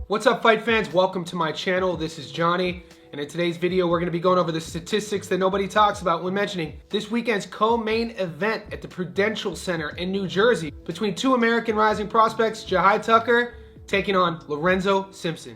What's up, fight fans? Welcome to my channel. This is Johnny, and in today's video we're going to be going over the statistics that nobody talks about when mentioning this weekend's co-main event at the Prudential Center in New Jersey between two American rising prospects, Jahi Tucker taking on Lorenzo Simpson.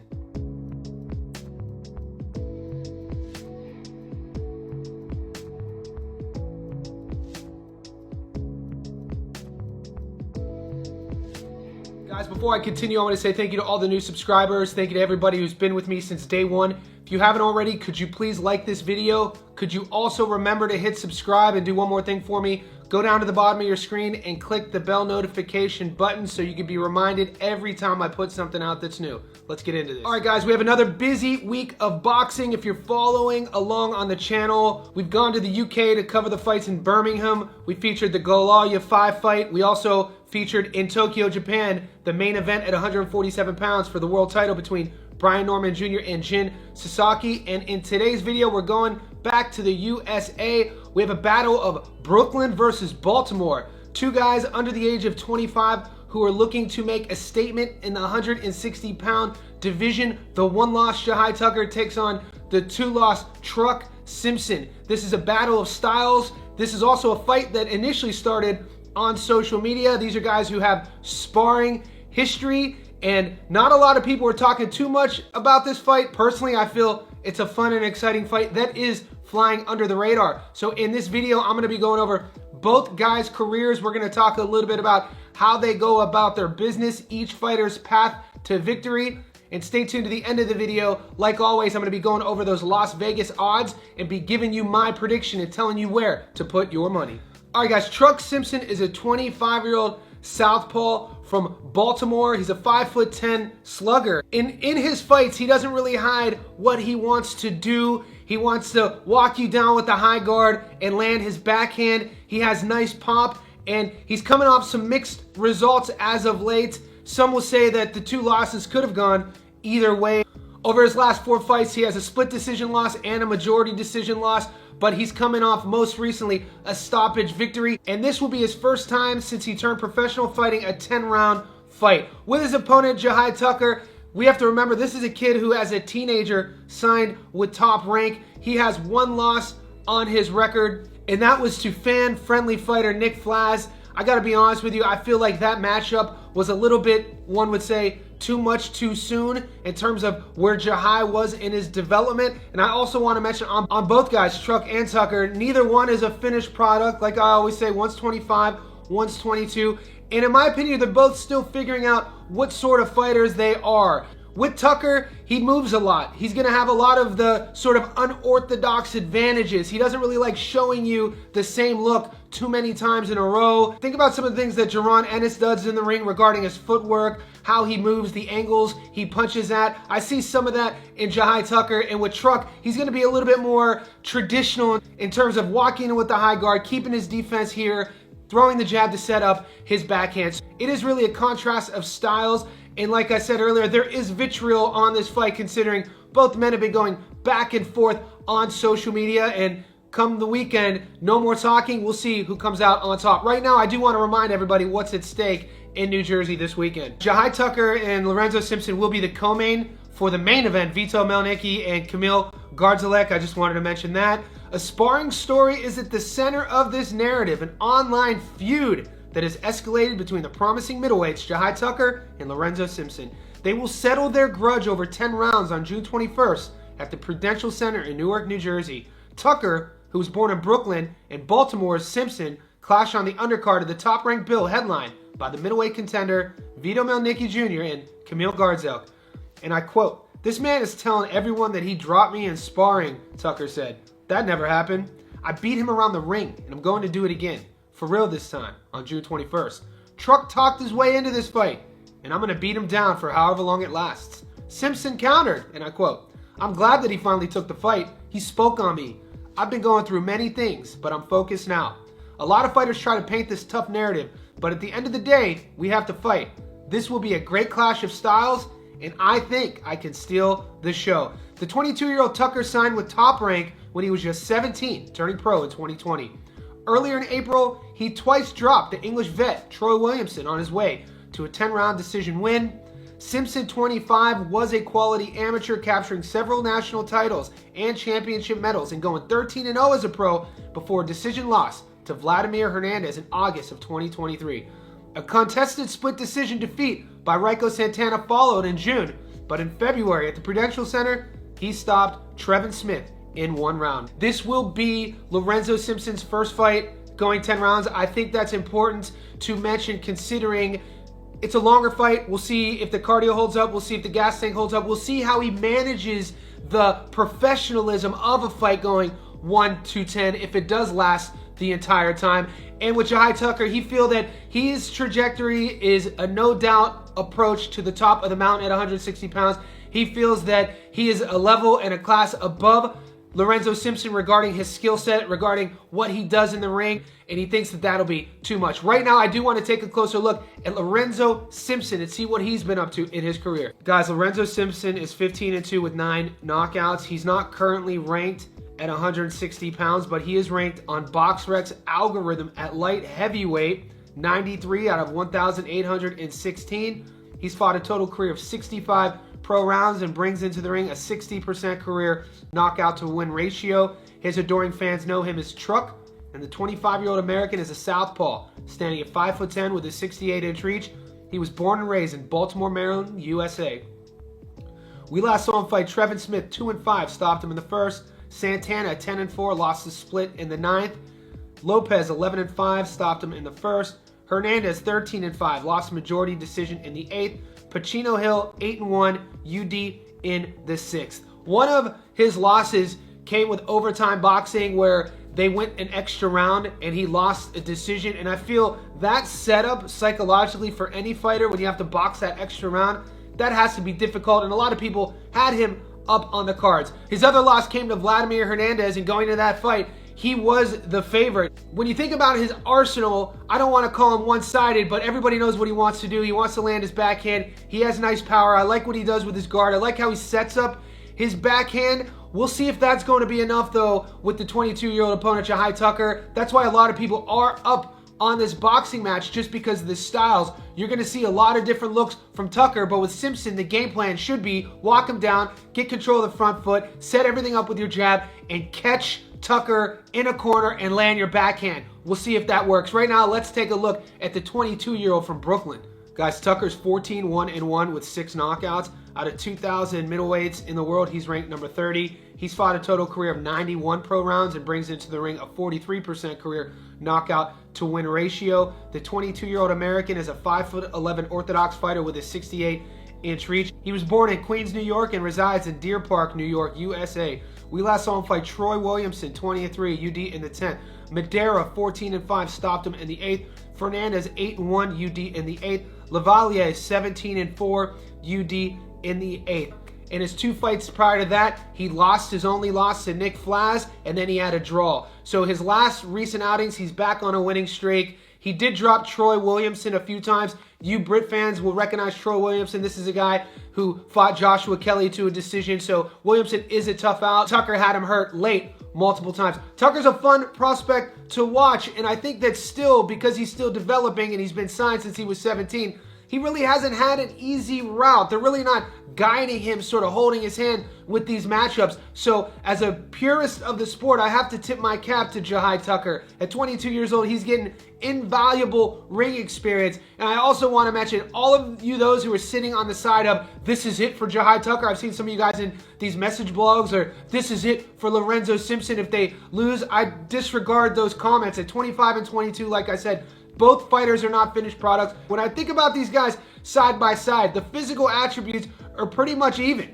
Guys, before I continue, I want to say thank you to all the new subscribers. Thank you to everybody who's been with me since day one. If you haven't already, could you please like this video? Could you also remember to hit subscribe and do one more thing for me? Go down to the bottom of your screen and click the bell notification button so you can be reminded every time I put something out that's new. Let's get into this. All right, guys, we have another busy week of boxing. If you're following along on the channel, we've gone to the UK to cover the fights in Birmingham. We featured the Galal Yafai fight. We also featured in Tokyo, Japan, the main event at 147 pounds for the world title between Brian Norman Jr. and Jin Sasaki. And in today's video, we're going back to the USA. We have a battle of Brooklyn versus Baltimore. Two guys under the age of 25 who are looking to make a statement in the 160-pound division. The one-loss Jahi Tucker takes on the two-loss Truck Simpson. This is a battle of styles. This is also a fight that initially started on social media. These are guys who have sparring history, and not a lot of people are talking too much about this fight. Personally, I feel it's a fun and exciting fight that is flying under the radar. So in this video, I'm going to be going over both guys' careers. We're going to talk a little bit about how they go about their business, each fighter's path to victory. And stay tuned to the end of the video. Like always, I'm going to be going over those Las Vegas odds and be giving you my prediction and telling you where to put your money. All right, guys, Truck Simpson is a 25-year-old southpaw from Baltimore. He's a 5'10" slugger. In his fights, he doesn't really hide what he wants to do. He wants to walk you down with the high guard and land his backhand. He has nice pop, and he's coming off some mixed results as of late. Some will say that the two losses could have gone either way. Over his last 4 fights, he has a split decision loss and a majority decision loss, but he's coming off most recently a stoppage victory, and this will be his first time since he turned professional fighting a 10-round fight. With his opponent, Jahi Tucker, we have to remember this is a kid who, as a teenager, signed with Top Rank. He has 1 loss on his record, and that was to fan-friendly fighter Nick Flaz. I gotta be honest with you, I feel like that matchup was a little bit, one would say, too much too soon in terms of where Jahi was in his development. And I also want to mention on both guys, Truck and Tucker, neither one is a finished product. Like I always say, one's 25, one's 22. And in my opinion, they're both still figuring out what sort of fighters they are. With Tucker, he moves a lot. He's going to have a lot of the sort of unorthodox advantages. He doesn't really like showing you the same look too many times in a row. Think about some of the things that Jaron Ennis does in the ring regarding his footwork, how he moves, the angles he punches at. I see some of that in Jahi Tucker. And with Truck, he's going to be a little bit more traditional in terms of walking in with the high guard, keeping his defense here, throwing the jab to set up his backhand. It is really a contrast of styles. And like I said earlier, there is vitriol on this fight considering both men have been going back and forth on social media. And come the weekend, no more talking. We'll see who comes out on top. Right now, I do want to remind everybody what's at stake in New Jersey this weekend. Jahi Tucker and Lorenzo Simpson will be the co-main for the main event. Vito Melnicki and Kamil Garzelek. I just wanted to mention that. A sparring story is at the center of this narrative, an online feud that has escalated between the promising middleweights Jahi Tucker and Lorenzo Simpson. They will settle their grudge over 10 rounds on June 21st at the Prudential Center in Newark, New Jersey. Tucker, who was born in Brooklyn, and Baltimore's Simpson clash on the undercard of the top-ranked bill headlined by the middleweight contender Vito Melnicki Jr. and Kamil Garzelek. And I quote, "This man is telling everyone that he dropped me in sparring," Tucker said. "That never happened. I beat him around the ring, and I'm going to do it again. For real this time, on June 21st. Truck talked his way into this fight, and I'm going to beat him down for however long it lasts." Simpson countered, and I quote, "I'm glad that he finally took the fight. He spoke on me. I've been going through many things, but I'm focused now. A lot of fighters try to paint this tough narrative, but at the end of the day, we have to fight. This will be a great clash of styles, and I think I can steal the show." The 22-year-old Tucker signed with Top Rank when he was just 17, turning pro in 2020. Earlier in April, he twice dropped the English vet Troy Williamson on his way to a 10-round decision win. Simpson, 25, was a quality amateur, capturing several national titles and championship medals and going 13-0 as a pro before a decision loss to Vladimir Hernandez in August of 2023. A contested split decision defeat by Raiko Santana followed in June, but in February at the Prudential Center, he stopped Trevin Smith in 1 round. This will be Lorenzo Simpson's first fight going 10 rounds. I think that's important to mention considering it's a longer fight. We'll see if the cardio holds up. We'll see if the gas tank holds up. We'll see how he manages the professionalism of a fight going 1-10 if it does last the entire time. And with Jahi Tucker, he feels that his trajectory is a no doubt approach to the top of the mountain at 160 pounds. He feels that he is a level and a class above Lorenzo Simpson regarding his skill set, regarding what he does in the ring, and he thinks that that'll be too much. Right now, I do want to take a closer look at Lorenzo Simpson and see what he's been up to in his career. Guys, Lorenzo Simpson is 15-2 with 9 knockouts. He's not currently ranked at 160 pounds, but he is ranked on BoxRec's algorithm at light heavyweight, 93 out of 1,816. He's fought a total career of 65 pro rounds and brings into the ring a 60% career knockout to win ratio. His adoring fans know him as Truck, and the 25-year-old American is a southpaw, standing at 5'10" with a 68-inch reach. He was born and raised in Baltimore, Maryland, USA. We last saw him fight Trevin Smith, 2-5, stopped him in the first. Santana, 10-4, lost the split in the 9th. Lopez, 11-5, stopped him in the first. Hernandez, 13-5, lost majority decision in the 8th. Pacino Hill, 8-1, UD in the 6th. One of his losses came with overtime boxing where they went an extra round and he lost a decision. And I feel that setup psychologically for any fighter when you have to box that extra round, that has to be difficult. And a lot of people had him up on the cards. His other loss came to Vladimir Hernandez, and going into that fight, he was the favorite. When you think about his arsenal, I don't want to call him one-sided, but everybody knows what he wants to do. He wants to land his backhand. He has nice power. I like what he does with his guard. I like how he sets up his backhand. We'll see if that's going to be enough, though, with the 22-year-old opponent, Jahi Tucker. That's why a lot of people are up on this boxing match, just because of the styles. You're going to see a lot of different looks from Tucker, but with Simpson, the game plan should be walk him down, get control of the front foot, set everything up with your jab, and catch Tucker in a corner and land your backhand. We'll see if that works. Right now, let's take a look at the 22-year-old from Brooklyn. Guys, Tucker's 14-1-1 with 6 knockouts. Out of 2,000 middleweights in the world, he's ranked number 30. He's fought a total career of 91 pro rounds and brings into the ring a 43% career knockout to win ratio. The 22-year-old American is a 5'11" orthodox fighter with a 68-inch reach. He was born in Queens, New York, and resides in Deer Park, New York, USA. We last saw him fight Troy Williamson, 20-3, UD in the 10th. Madera, 14-5, stopped him in the 8th. Fernandez, 8-1, UD in the 8th. Lavalier, 17-4, UD in the 8th. In his 2 fights prior to that, he lost his only loss to Nick Flaz, and then he had a draw. So his last recent outings, he's back on a winning streak. He did drop Troy Williamson a few times. You Brit fans will recognize Troy Williamson. This is a guy who fought Joshua Kelly to a decision, so Williamson is a tough out. Tucker had him hurt late multiple times. Tucker's a fun prospect to watch, and I think that still, because he's still developing and he's been signed since he was 17, he really hasn't had an easy route. They're really not guiding him, sort of holding his hand with these matchups. So as a purist of the sport, I have to tip my cap to Jahi Tucker. At 22 years old, he's getting invaluable ring experience. And I also want to mention all of you, those who are sitting on the side of, this is it for Jahi Tucker. I've seen some of you guys in these message blogs, or this is it for Lorenzo Simpson if they lose. I disregard those comments. At 25 and 22, like I said, both fighters are not finished products. When I think about these guys side by side, the physical attributes are pretty much even.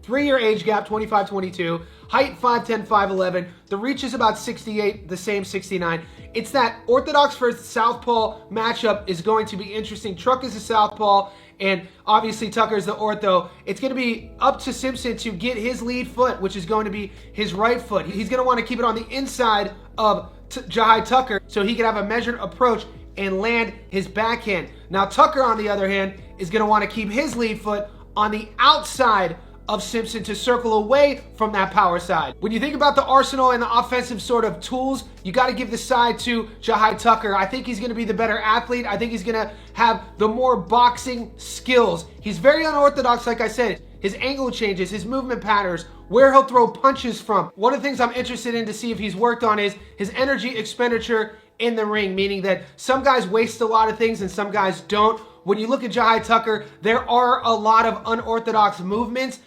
3-year age gap, 25-22. Height, 5'10", 5'11". The reach is about 68, the same 69. It's that orthodox versus southpaw matchup is going to be interesting. Truck is a southpaw, and obviously Tucker's the ortho. It's going to be up to Simpson to get his lead foot, which is going to be his right foot. He's going to want to keep it on the inside of Jahi Tucker so he can have a measured approach and land his backhand. Now Tucker, on the other hand, is going to want to keep his lead foot on the outside of Simpson to circle away from that power side. When you think about the arsenal and the offensive sort of tools, you got to give the side to Jahi Tucker. I think he's going to be the better athlete. I think he's going to have the more boxing skills. He's very unorthodox, like I said. His angle changes, his movement patterns, where he'll throw punches from. One of the things I'm interested in to see if he's worked on is his energy expenditure in the ring, meaning that some guys waste a lot of things and some guys don't. When you look at Jahi Tucker, there are a lot of unorthodox movements.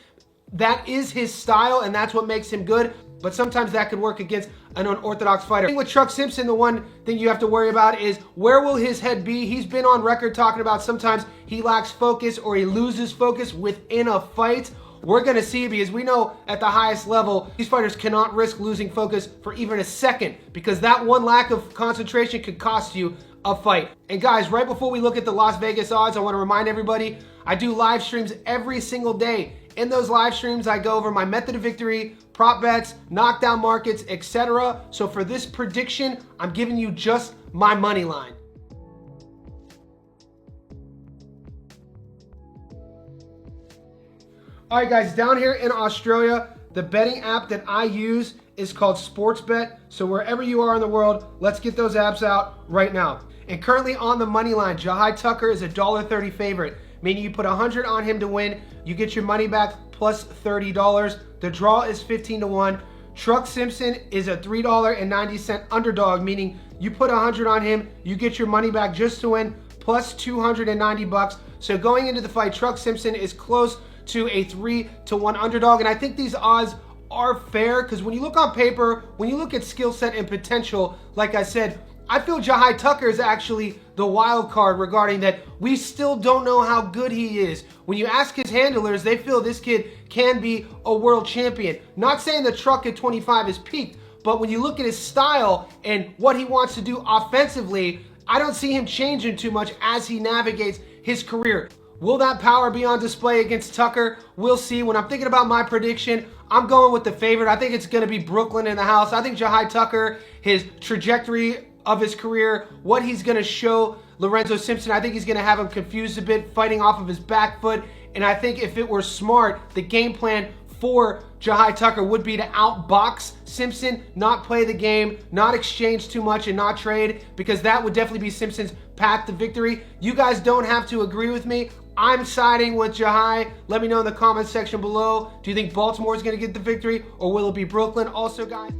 That is his style, and that's what makes him good. But sometimes that could work against an unorthodox fighter. With Truck Simpson, the one thing you have to worry about is where will his head be? He's been on record talking about sometimes he lacks focus or he loses focus within a fight. We're going to see, because we know at the highest level, these fighters cannot risk losing focus for even a second, because that one lack of concentration could cost you a fight. And guys, right before we look at the Las Vegas odds, I want to remind everybody, I do live streams every single day. In those live streams, I go over my method of victory, prop bets, knockdown markets, etc. So for this prediction, I'm giving you just my money line. All right, guys, down here in Australia, the betting app that I use is called Sportsbet. So wherever you are in the world, let's get those apps out right now. And currently on the money line, Jahi Tucker is a $1.30 favorite, meaning you put 100 on him to win, you get your money back plus $30. The draw is 15 to 1. Truck Simpson is a $3.90 underdog, meaning you put 100 on him, you get your money back just to win plus 290 bucks. So going into the fight, Truck Simpson is close to a 3 to 1 underdog, and I think these odds are fair, because when you look on paper, when you look at skill set and potential, like I said, I feel Jahi Tucker is actually the wild card regarding that. We still don't know how good he is. When you ask his handlers, they feel this kid can be a world champion. Not saying the Truck at 25 is peaked, but when you look at his style and what he wants to do offensively, I don't see him changing too much as he navigates his career. Will that power be on display against Tucker? We'll see. When I'm thinking about my prediction, I'm going with the favorite. I think it's going to be Brooklyn in the house. I think Jahi Tucker, his trajectory of his career, what he's going to show Lorenzo Simpson, I think he's going to have him confused a bit, fighting off of his back foot. And I think if it were smart, the game plan for Jahi Tucker would be to outbox Simpson, not play the game, not exchange too much, and not trade, because that would definitely be Simpson's path to victory. You guys don't have to agree with me. I'm siding with Jahi. Let me know in the comments section below. Do you think Baltimore is going to get the victory, or will it be Brooklyn? Also, guys,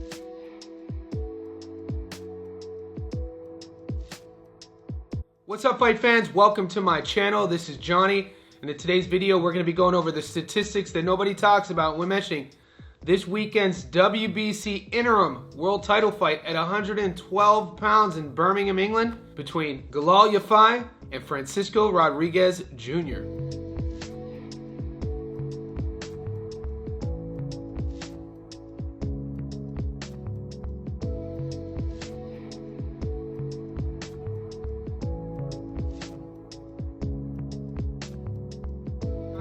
what's up, fight fans? Welcome to my channel. This is Johnny, and in today's video, we're going to be going over the statistics that nobody talks about when mentioning this weekend's WBC interim world title fight at 112 pounds in Birmingham, England, between Galal Yafai and Francisco Rodriguez Jr.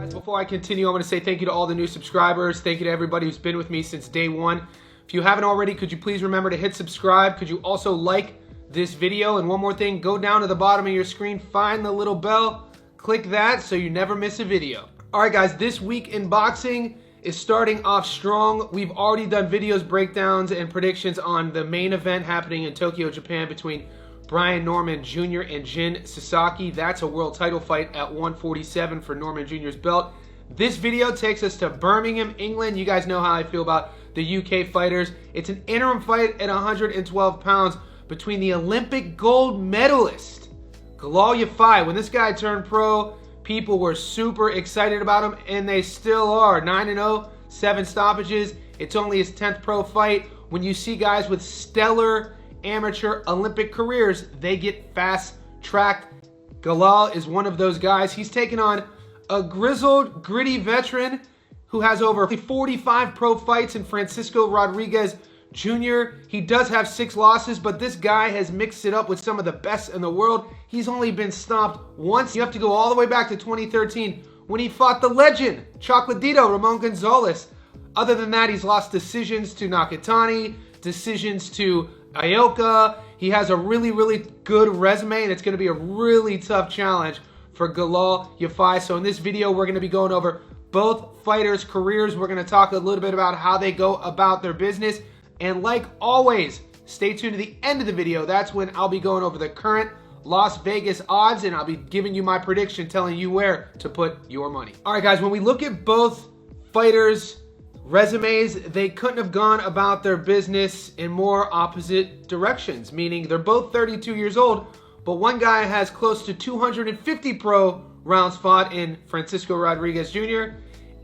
Before I continue, I want to say thank you to all the new subscribers. Thank you to everybody who's been with me since day one. If you haven't already, could you please remember to hit subscribe? Could you also like this video? And one more thing, go down to the bottom of your screen, find the little bell, click that so you never miss a video. All right, guys, this week in boxing is starting off strong. We've already done videos, breakdowns, and predictions on the main event happening in Tokyo, Japan between Brian Norman Jr. and Jin Sasaki. That's a world title fight at 147 for Norman Jr.'s belt. This video takes us to Birmingham, England. You guys know how I feel about the UK fighters. It's an interim fight at 112 pounds between the Olympic gold medalist, Galal Yafai. When this guy turned pro, people were super excited about him, and they still are. 9-0, 7 stoppages. It's only his 10th pro fight. When you see guys with stellar amateur Olympic careers, they get fast-tracked. Galal is one of those guys. He's taken on a grizzled, gritty veteran who has over 45 pro fights in Francisco Rodriguez Jr. He does have 6 losses, but this guy has mixed it up with some of the best in the world. He's only been stopped once. You have to go all the way back to 2013 when he fought the legend, Chocolatito Ramon Gonzalez. Other than that, he's lost decisions to Nakatani, decisions to Ioka. He has a really, really good resume, and it's going to be a really tough challenge for Galal Yafai. So in this video, we're going to be going over both fighters' careers. We're going to talk a little bit about how they go about their business. And like always, stay tuned to the end of the video. That's when I'll be going over the current Las Vegas odds, and I'll be giving you my prediction, telling you where to put your money. All right, guys, when we look at both fighters' resumes, they couldn't have gone about their business in more opposite directions, meaning they're both 32 years old, but one guy has close to 250 pro rounds fought in Francisco Rodriguez Jr.,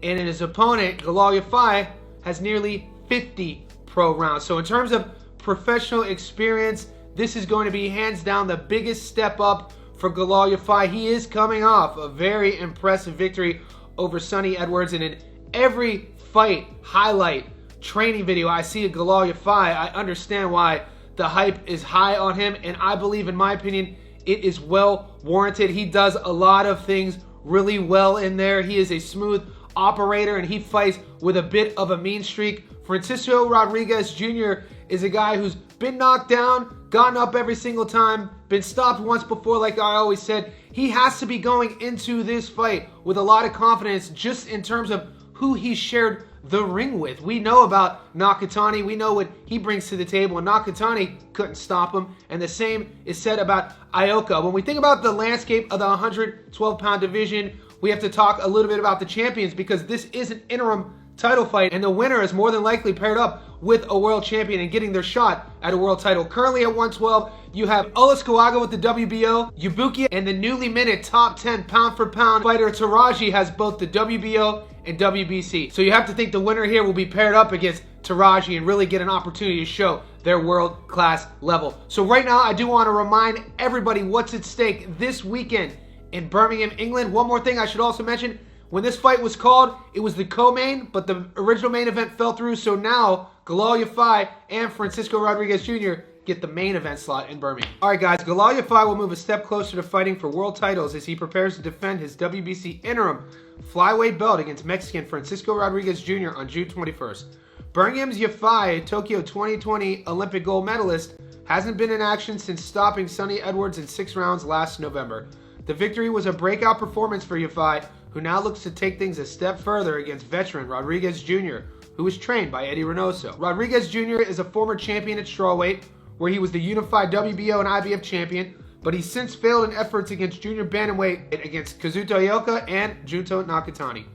and in his opponent, Galal Yafai, has nearly 50 pro rounds. So in terms of professional experience, this is going to be hands down the biggest step up for Galal Yafai. He is coming off a very impressive victory over Sonny Edwards, and in every fight highlight training video I see a Galal Yafai, I understand why the hype is high on him, and I believe, in my opinion, it is well warranted. He does a lot of things really well in there. He is a smooth operator, and he fights with a bit of a mean streak. Francisco Rodriguez Jr. is a guy who's been knocked down, gotten up every single time, been stopped once before, like I always said. He has to be going into this fight with a lot of confidence just in terms of who he shared the ring with. We know about Nakatani. We know what he brings to the table, and Nakatani couldn't stop him. And the same is said about Ioka. When we think about the landscape of the 112-pound division, we have to talk a little bit about the champions, because this is an interim title fight, and the winner is more than likely paired up with a world champion and getting their shot at a world title. Currently at 112, you have Ulis Kawaga with the WBO, Ibuki, and the newly minted top 10 pound-for-pound fighter Taraji has both the WBO and WBC. So you have to think the winner here will be paired up against Taraji and really get an opportunity to show their world-class level. So right now, I do want to remind everybody what's at stake this weekend in Birmingham, England. One more thing I should also mention. When this fight was called, it was the co-main, but the original main event fell through, so now Galal Yafai and Francisco Rodriguez Jr. get the main event slot in Birmingham. All right, guys, Galal Yafai will move a step closer to fighting for world titles as he prepares to defend his WBC interim flyweight belt against Mexican Francisco Rodriguez Jr. on June 21st. Birmingham's Yafai, Tokyo 2020 Olympic gold medalist, hasn't been in action since stopping Sonny Edwards in 6 rounds last November. The victory was a breakout performance for Yafai, who now looks to take things a step further against veteran Rodriguez Jr., who was trained by Eddie Reynoso. Rodriguez Jr. is a former champion at strawweight, where he was the unified WBO and IBF champion, but he's since failed in efforts against junior bantamweight against Kazuto Ioka and Junto Nakatani.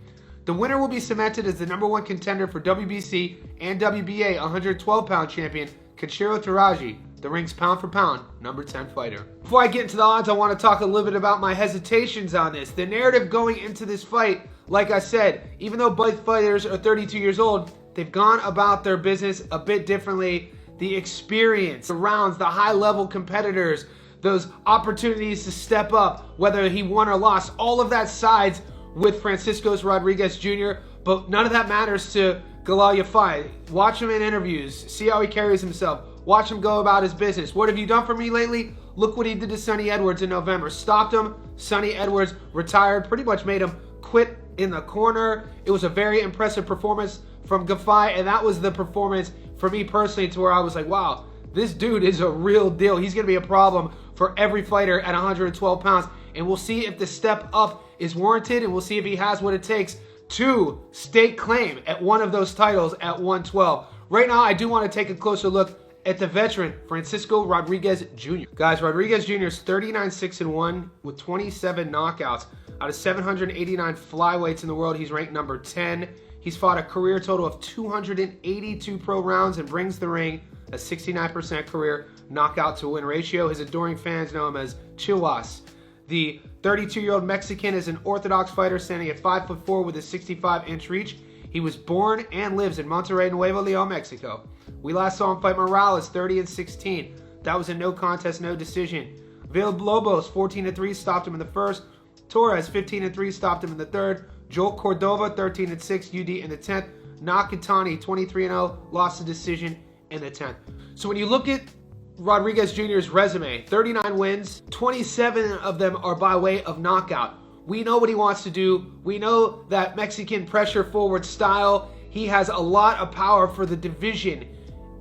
The winner will be cemented as the #1 contender for WBC and WBA 112-pound champion Kenshiro Taraji, the ring's pound-for-pound #10 fighter. Before I get into the odds, I want to talk a little bit about my hesitations on this. The narrative going into this fight, like I said, even though both fighters are 32 years old, they've gone about their business a bit differently. The experience, the rounds, the high-level competitors, those opportunities to step up, whether he won or lost, all of that sides with Francisco Rodriguez Jr., but none of that matters to Galal Yafai. Watch him in interviews, see how he carries himself. Watch him go about his business. What have you done for me lately? Look what he did to Sonny Edwards in November. Stopped him. Sonny Edwards retired. Pretty much made him quit in the corner. It was a very impressive performance from Yafai, and that was the performance for me personally to where I was like, wow, this dude is a real deal. He's going to be a problem for every fighter at 112 pounds, and we'll see if the step up is warranted, and we'll see if he has what it takes to stake claim at one of those titles at 112. Right now, I do want to take a closer look at the veteran Francisco Rodriguez Jr. Guys, Rodriguez Jr. is 39-6-1 with 27 knockouts. Out of 789 flyweights in the world, he's ranked number 10. He's fought a career total of 282 pro rounds and brings the ring a 69% career knockout to win ratio. His adoring fans know him as Chihuas. The 32-year-old Mexican is an orthodox fighter standing at 5'4" with a 65-inch reach. He was born and lives in Monterrey, Nuevo Leon, Mexico. We last saw him fight Morales 30-16. That was a no contest, no decision. Villalobos 14-3 stopped him in the first. Torres 15-3 stopped him in the third. Joel Cordova 13-6 UD in the 10th. Nakatani 23-0 lost the decision in the 10th. So when you look at Rodriguez Jr.'s resume, 39 wins, 27 of them are by way of knockout. We know what he wants to do. We know that Mexican pressure forward style. He has a lot of power for the division.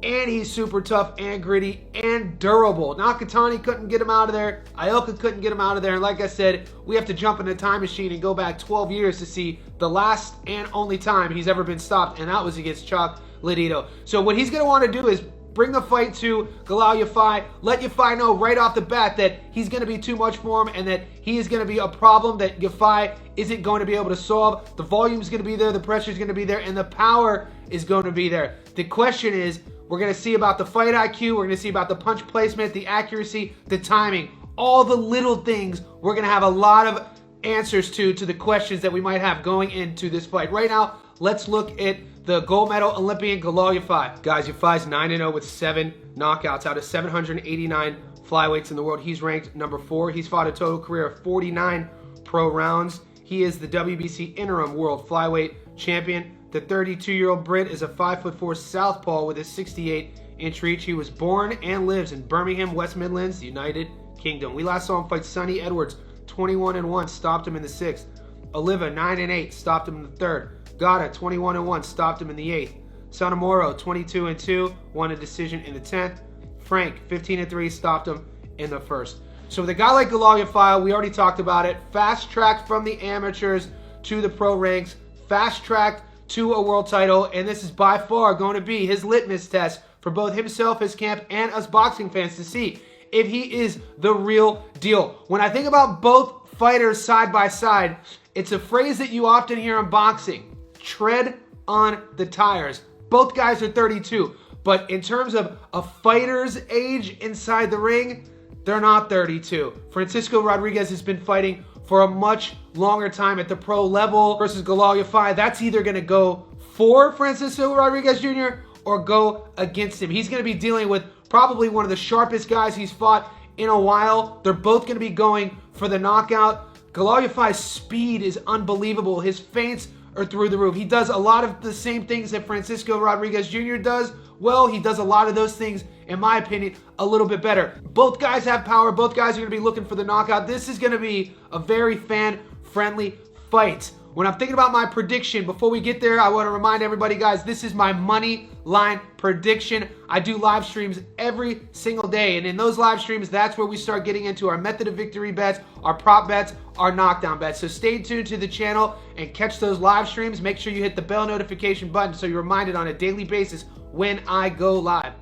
and he's super tough and gritty and durable. Nakatani couldn't get him out of there. Ioka couldn't get him out of there. And like I said, we have to jump in the time machine and go back 12 years to see the last and only time he's ever been stopped, and that was against Chocolatito. So what he's going to want to do is bring the fight to Galal Yafai. Let Yafai know right off the bat that he's going to be too much for him and that he is going to be a problem that Yafai isn't going to be able to solve. The volume is going to be there, the pressure is going to be there, and the power is going to be there. The question is, we're going to see about the fight IQ, we're going to see about the punch placement, the accuracy, the timing, all the little things. We're going to have a lot of answers to the questions that we might have going into this fight. Right now, let's look at the gold medal Olympian Galal Yafai. Guys, Yafai's 9-0 with 7 knockouts out of 789 flyweights in the world. He's ranked number 4. He's fought a total career of 49 pro rounds. He is the WBC interim world flyweight champion. The 32-year-old Brit is a 5'4" southpaw with a 68-inch reach. He was born and lives in Birmingham, West Midlands, United Kingdom. We last saw him fight Sonny Edwards, 21-1, stopped him in the 6th. Oliva, 9-8, stopped him in the 3rd. Gata, 21-1, stopped him in the 8th. Sonomoro, 22-2, won a decision in the 10th. Frank, 15-3, stopped him in the 1st. So with a guy like Galal Yafai, we already talked about it. Fast-tracked from the amateurs to the pro ranks. Fast-tracked to a world title, and this is by far going to be his litmus test for both himself, his camp, and us boxing fans to see if he is the real deal. When I think about both fighters side by side, it's a phrase that you often hear in boxing: tread on the tires. Both guys are 32, but in terms of a fighter's age inside the ring, they're not 32. Francisco Rodriguez has been fighting for a much longer time at the pro level versus Galal Yafai. That's either going to go for Francisco Rodriguez Jr. or go against him. He's going to be dealing with probably one of the sharpest guys he's fought in a while. They're both going to be going for the knockout. Galal Yafai's speed is unbelievable. His feints are through the roof. He does a lot of the same things that Francisco Rodriguez Jr. does. Well, he does a lot of those things, in my opinion, a little bit better. Both guys have power. Both guys are going to be looking for the knockout. This is going to be a very fan-friendly fight. When I'm thinking about my prediction, before we get there, I want to remind everybody, guys, this is my money line prediction. I do live streams every single day, and in those live streams, that's where we start getting into our method of victory bets, our prop bets, our knockdown bets. So stay tuned to the channel and catch those live streams. Make sure you hit the bell notification button so you're reminded on a daily basis when I go live.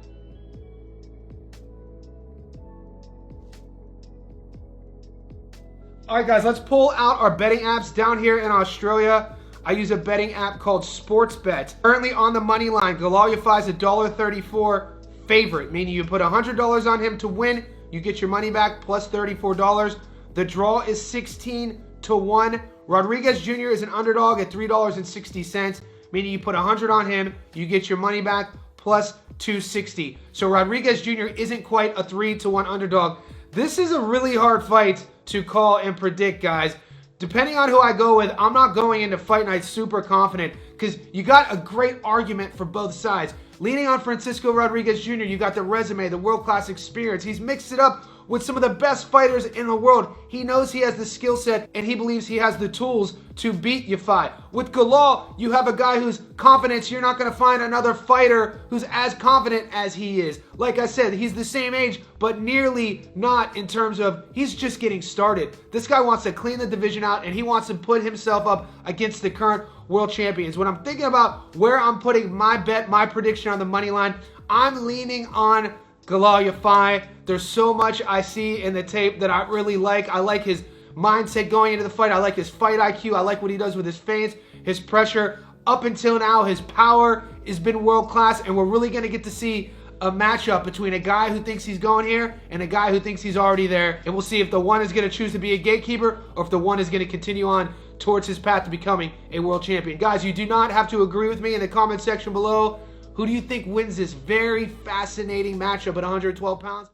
All right, guys, let's pull out our betting apps. Down here in Australia, I use a betting app called Sportsbet. Currently on the money line, Galal Yafai is $1.34 favorite, meaning you put $100 on him to win, you get your money back plus $34. The draw is 16-1. Rodriguez Jr. is an underdog at $3.60, meaning you put $100 on him, you get your money back plus $2.60. So Rodriguez Jr. isn't quite a 3-1 underdog. This is a really hard fight to call and predict, guys. Depending on who I go with, I'm not going into fight night super confident because you got a great argument for both sides. Leaning on Francisco Rodriguez Jr., you got the resume, the world-class experience. He's mixed it up with some of the best fighters in the world. He knows he has the skill set, and he believes he has the tools to beat Yafai. With Galal, you have a guy who's confident. You're not going to find another fighter who's as confident as he is. Like I said, he's the same age, but nearly not in terms of he's just getting started. This guy wants to clean the division out, and he wants to put himself up against the current world champions. When I'm thinking about where I'm putting my bet, my prediction on the money line, I'm leaning on Galal Yafai. There's so much I see in the tape that I really like. I like his mindset going into the fight. I like his fight IQ. I like what he does with his feints, his pressure. Up until now, his power has been world class, and we're really going to get to see a matchup between a guy who thinks he's going here and a guy who thinks he's already there. And we'll see if the one is going to choose to be a gatekeeper or if the one is going to continue on towards his path to becoming a world champion. Guys, you do not have to agree with me in the comment section below. Who do you think wins this very fascinating matchup at 112 pounds?